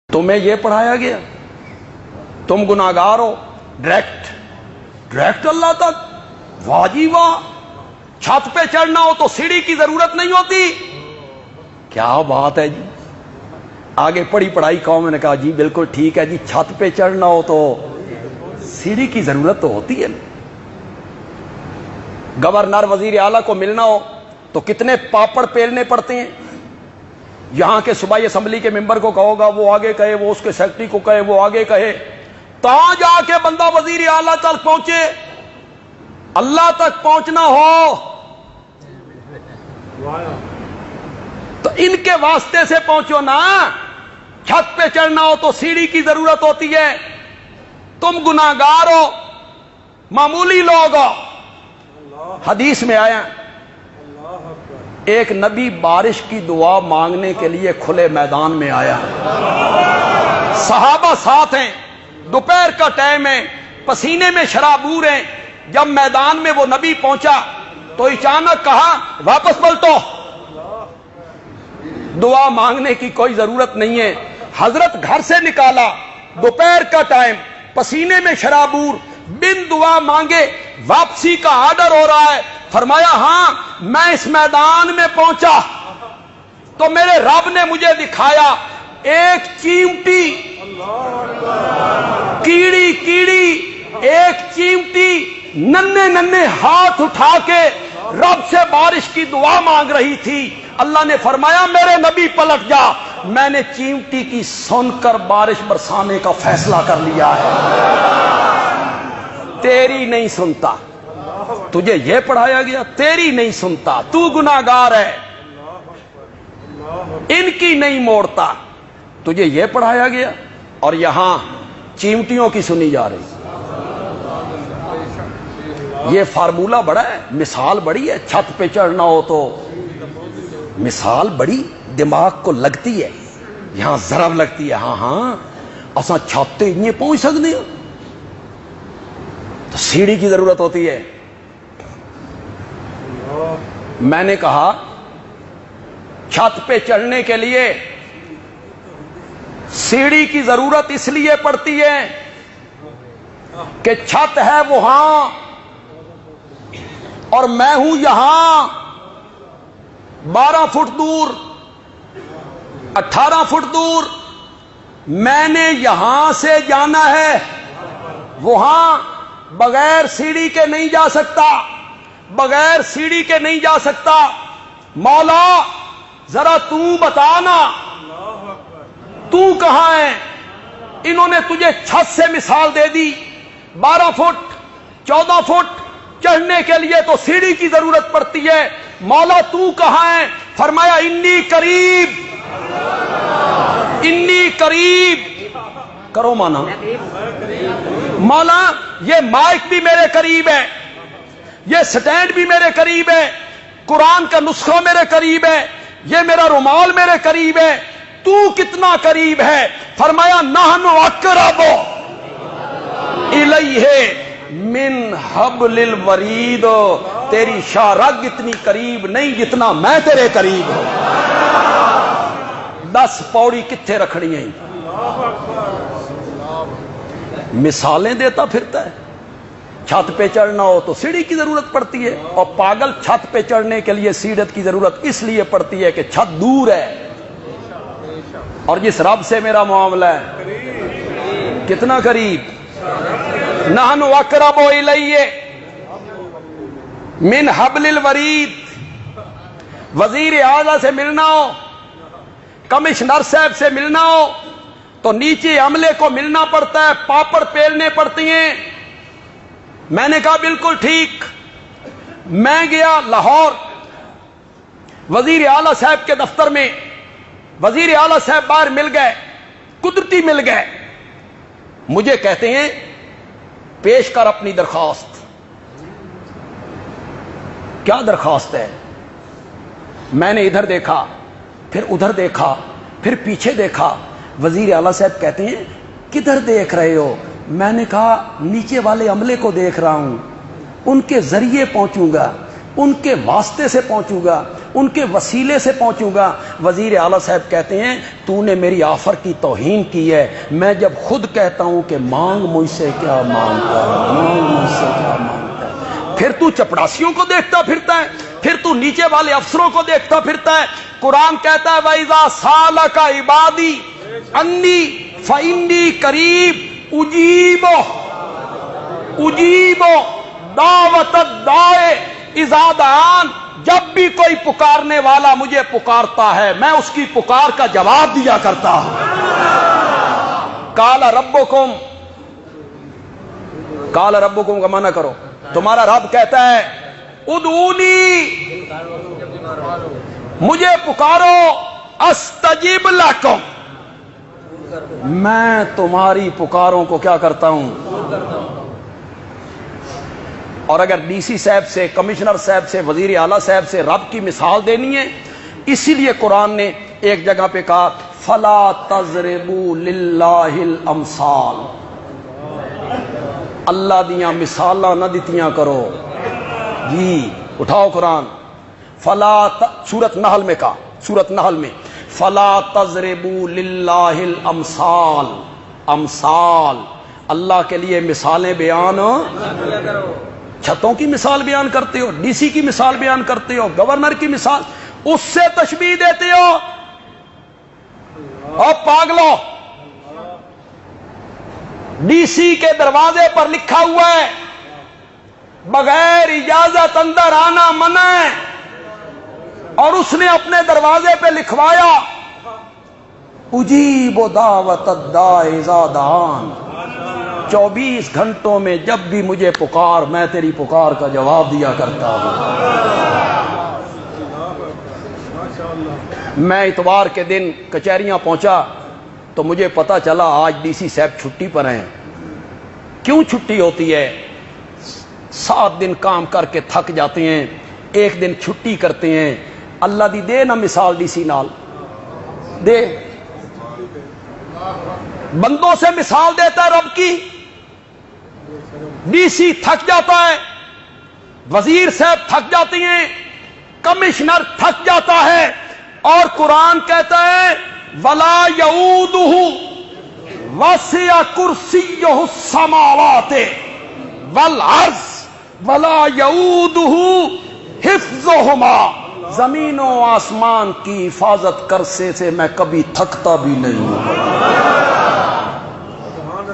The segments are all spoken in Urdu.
تمہیں یہ پڑھایا گیا؟ تم گناہگار ہو، ڈائریکٹ اللہ تک، واہ جی واہ، چھت پہ چڑھنا ہو تو سیڑھی کی ضرورت نہیں ہوتی؟ کیا بات ہے جی۔ آگے پڑھی پڑھائی قوم نے کہا جی بالکل ٹھیک ہے جی، چھت پہ چڑھنا ہو تو سیڑھی کی ضرورت تو ہوتی ہے۔ گورنر وزیر اعلیٰ کو ملنا ہو تو کتنے پاپڑ پیلنے پڑتے ہیں۔ یہاں کے صوبائی اسمبلی کے ممبر کو کہو گا، وہ آگے کہے، وہ اس کے سیکرٹری کو کہے، وہ آگے کہے، تاں جا کے بندہ وزیر اعلیٰ تک پہنچے۔ اللہ تک پہنچنا ہو تو ان کے واسطے سے پہنچو نا۔ چھت پہ چڑھنا ہو تو سیڑھی کی ضرورت ہوتی ہے۔ تم گناہگار ہو، معمولی لوگ ہو۔ حدیث میں آیا ایک نبی بارش کی دعا مانگنے کے لیے کھلے میدان میں آیا، صحابہ ساتھ ہیں، دوپہر کا ٹائم ہے، پسینے میں شرابور ہیں۔ جب میدان میں وہ نبی پہنچا تو اچانک کہا واپس پلٹو، دعا مانگنے کی کوئی ضرورت نہیں ہے۔ حضرت گھر سے نکالا، دوپہر کا ٹائم، پسینے میں شرابور، بن دعا مانگے واپسی کا آرڈر ہو رہا ہے۔ فرمایا ہاں میں اس میدان میں پہنچا تو میرے رب نے مجھے دکھایا ایک چیمٹی، کیڑی ایک چیمٹی ننھے ہاتھ اٹھا کے رب سے بارش کی دعا مانگ رہی تھی۔ اللہ نے فرمایا میرے نبی پلٹ جا، میں نے چیمٹی کی سن کر بارش برسانے کا فیصلہ کر لیا ہے۔ تیری نہیں سنتا، تجھے یہ پڑھایا گیا؟ تیری نہیں سنتا، تو گناہگار ہے، ان کی نہیں موڑتا، تجھے یہ پڑھایا گیا؟ اور یہاں چیمٹیوں کی سنی جا رہی۔ یہ فارمولہ بڑا ہے، مثال بڑی ہے۔ چھت پہ چڑھنا ہو تو مثال بڑی دماغ کو لگتی ہے، یہاں ضرب لگتی ہے۔ ہاں اساں چھت تے اتنے پہنچ سکتے ہو تو سیڑھی کی ضرورت ہوتی ہے۔ میں نے کہا چھت پہ چڑھنے کے لیے سیڑھی کی ضرورت اس لیے پڑتی ہے کہ چھت ہے وہاں اور میں ہوں یہاں، 12 فٹ دور، 18 فٹ دور۔ میں نے یہاں سے جانا ہے، وہاں بغیر سیڑھی کے نہیں جا سکتا، بغیر سیڑھی کے نہیں جا سکتا۔ مولا ذرا تو بتانا تو کہاں ہے؟ انہوں نے تجھے چھت سے مثال دے دی، 12 فٹ 14 فٹ چڑھنے کے لیے تو سیڑھی کی ضرورت پڑتی ہے۔ مولا تو کہاں ہے؟ فرمایا انی قریب، انی قریب کرو مانا۔ مولا یہ مائک بھی میرے قریب ہے، یہ سٹینڈ بھی میرے قریب ہے، قرآن کا نسخہ میرے قریب ہے، یہ میرا رومال میرے قریب ہے، تو کتنا قریب ہے؟ فرمایا نحن اقرب الیہ من حبل الورید، تیری شاہ رگ اتنی قریب نہیں جتنا میں تیرے قریب ہوں۔ 10 پوڑی کتھے رکھنی ہیں؟ مثالیں دیتا پھرتا ہے۔ چھت پہ چڑھنا ہو تو سیڑھی کی ضرورت پڑتی ہے، اور پاگل چھت پہ چڑھنے کے لیے سیڑھت کی ضرورت اس لیے پڑتی ہے کہ چھت دور ہے، اور جس رب سے میرا معاملہ ہے کتنا قریب۔ نحن اقرب الیہ من حبل الورید۔ وزیر اعلیٰ سے ملنا ہو، کمشنر صاحب سے ملنا ہو تو نیچے عملے کو ملنا پڑتا ہے، پاپڑ پیلنے پڑتی ہیں۔ میں نے کہا بالکل ٹھیک۔ میں گیا لاہور وزیر اعلیٰ صاحب کے دفتر میں، وزیر اعلیٰ صاحب باہر مل گئے، قدرتی مل گئے۔ مجھے کہتے ہیں پیش کر اپنی درخواست۔ کیا درخواست ہے؟ میں نے ادھر دیکھا، پھر ادھر دیکھا، پھر پیچھے دیکھا۔ وزیر اعلیٰ صاحب کہتے ہیں کدھر دیکھ رہے ہو؟ میں نے کہا نیچے والے عملے کو دیکھ رہا ہوں، ان کے ذریعے پہنچوں گا، ان کے واسطے سے پہنچوں گا، ان کے وسیلے سے پہنچوں گا۔ وزیر اعلیٰ صاحب کہتے ہیں تو نے میری آفر کی توہین کی ہے، میں جب خود کہتا ہوں کہ مانگ مجھ سے کیا مانگتا ہے، مانگ مجھ سے کیا مانگتا ہے، پھر تو چپڑاسیوں کو دیکھتا پھرتا ہے، پھر تو نیچے والے افسروں کو دیکھتا پھرتا ہے۔ قرآن کہتا ہے وَإِذَا سَأَلَكَ عِبَادِي عَنِّي فَإِنِّي قَرِيبٌ اجیب دعوت الداع اذا دعان، جب بھی کوئی پکارنے والا مجھے پکارتا ہے میں اس کی پکار کا جواب دیا کرتا ہوں۔ قال ربکم کا معنی کرو، تمہارا رب کہتا ہے ادعونی، مجھے پکارو، استجب لکم، میں تمہاری پکاروں کو کیا کرتا ہوں۔ اور اگر ڈی سی صاحب سے، کمشنر صاحب سے، وزیر اعلیٰ صاحب سے رب کی مثال دینی ہے، اسی لیے قرآن نے ایک جگہ پہ کہا فلا تضربوا للہ الامثال، اللہ دیاں مثالاں نہ دتیاں کرو جی۔ اٹھاؤ قرآن، سورۃ نحل میں کہا، سورۃ نحل میں فلا تضربوا للہ الامثال، امثال اللہ کے لیے مثالیں بیان، چھتوں کی مثال بیان کرتے ہو، ڈی سی کی مثال بیان کرتے ہو، گورنر کی مثال، اس سے تشبیہ دیتے ہو۔ اور پاگلو، ڈی سی کے دروازے پر لکھا ہوا ہے بغیر اجازت اندر آنا منع ہے، اور اس نے اپنے دروازے پہ لکھوایا اجیب دعوت الداع اذا دعان، 24 گھنٹوں میں جب بھی مجھے پکار میں تیری پکار کا جواب دیا کرتا ہوں۔ میں اتوار کے دن کچہریاں پہنچا تو مجھے پتا چلا آج ڈی سی صاحب چھٹی پر ہیں۔ کیوں چھٹی ہوتی ہے؟ 7 دن کام کر کے تھک جاتے ہیں، ایک دن چھٹی کرتے ہیں۔ اللہ دی دے نا مثال ڈی سی نال دے، بندوں سے مثال دیتا ہے رب کی۔ ڈی سی تھک جاتا ہے، وزیر صاحب تھک جاتی ہیں، کمشنر تھک جاتا ہے، اور قرآن کہتا ہے ولا یعودہ وسع کرسیہ السماوات والارض ولا یعودہ حفظہما، زمین و آسمان کی حفاظت کرنے سے میں کبھی تھکتا بھی نہیں ہوں۔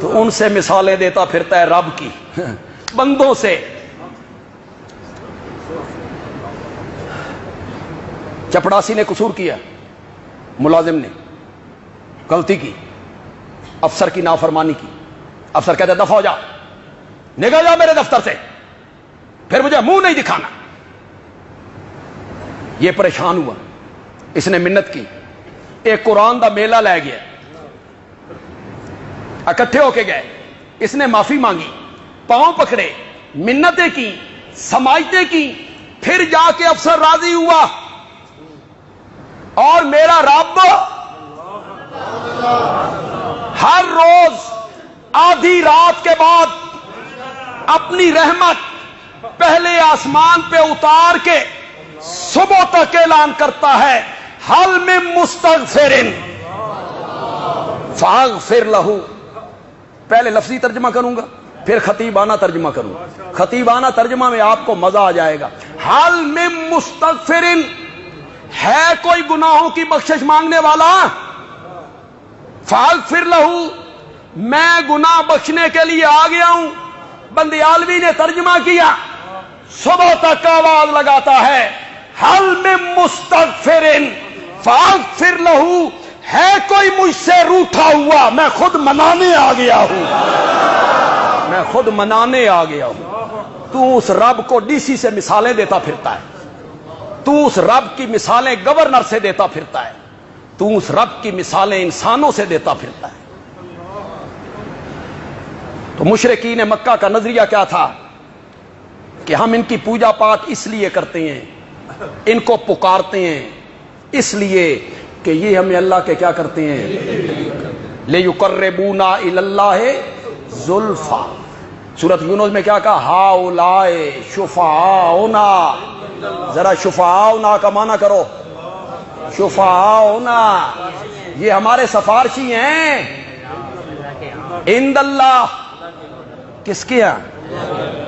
تو ان سے مثالیں دیتا پھرتا ہے رب کی، بندوں سے۔ چپڑاسی نے قصور کیا، ملازم نے غلطی کی، افسر کی نافرمانی کی، افسر کہتا ہے دفع ہو جا، نکل جا میرے دفتر سے، پھر مجھے منہ نہیں دکھانا۔ یہ پریشان ہوا، اس نے منت کی، ایک قرآن دا میلہ لے گیا، اکٹھے ہو کے گئے، اس نے معافی مانگی، پاؤں پکڑے، منتیں کی، سماجتیں کی، پھر جا کے افسر راضی ہوا۔ اور میرا رب ہر روز آدھی رات کے بعد اپنی رحمت پہلے آسمان پہ اتار کے صبح تک اعلان کرتا ہے حل من مستغفر فاغفر لہ۔ پہلے لفظی ترجمہ کروں گا، پھر خطیبانہ ترجمہ کروں گا۔ خطیبانہ ترجمہ میں آپ کو مزہ آ جائے گا۔ حل من مستغفر، ہے کوئی گناہوں کی بخشش مانگنے والا؟ فاغفر لہ، میں گناہ بخشنے کے لیے آ گیا ہوں۔ بندیالوی نے ترجمہ کیا، صبح تک آواز لگاتا ہے حل من مستغفر فاغفر لہ، ہے کوئی مجھ سے روٹھا ہوا؟ میں خود منانے آ گیا ہوں، میں خود منانے آ گیا ہوں۔ تو اس رب کو ڈی سی سے مثالیں دیتا پھرتا ہے، تو اس رب کی مثالیں گورنر سے دیتا پھرتا ہے، تو اس رب کی مثالیں انسانوں سے دیتا پھرتا ہے۔ تو مشرکین مکہ کا نظریہ کیا تھا کہ ہم ان کی پوجا پاٹ اس لیے کرتے ہیں، ان کو پکارتے ہیں اس لیے کہ یہ ہمیں اللہ کے کیا کرتے ہیں، لِيُقَرِّبُونَا إِلَى اللَّهِ زُلْفَىٰ۔ سورۃ یونس میں کیا کہا، ہَؤُلَاءِ شُفَعَاؤُنَا ذرا شفاعونا کا معنی کرو، شفاعونا، یہ ہمارے سفارشی ہیں عند اللہ، کس کے ہیں؟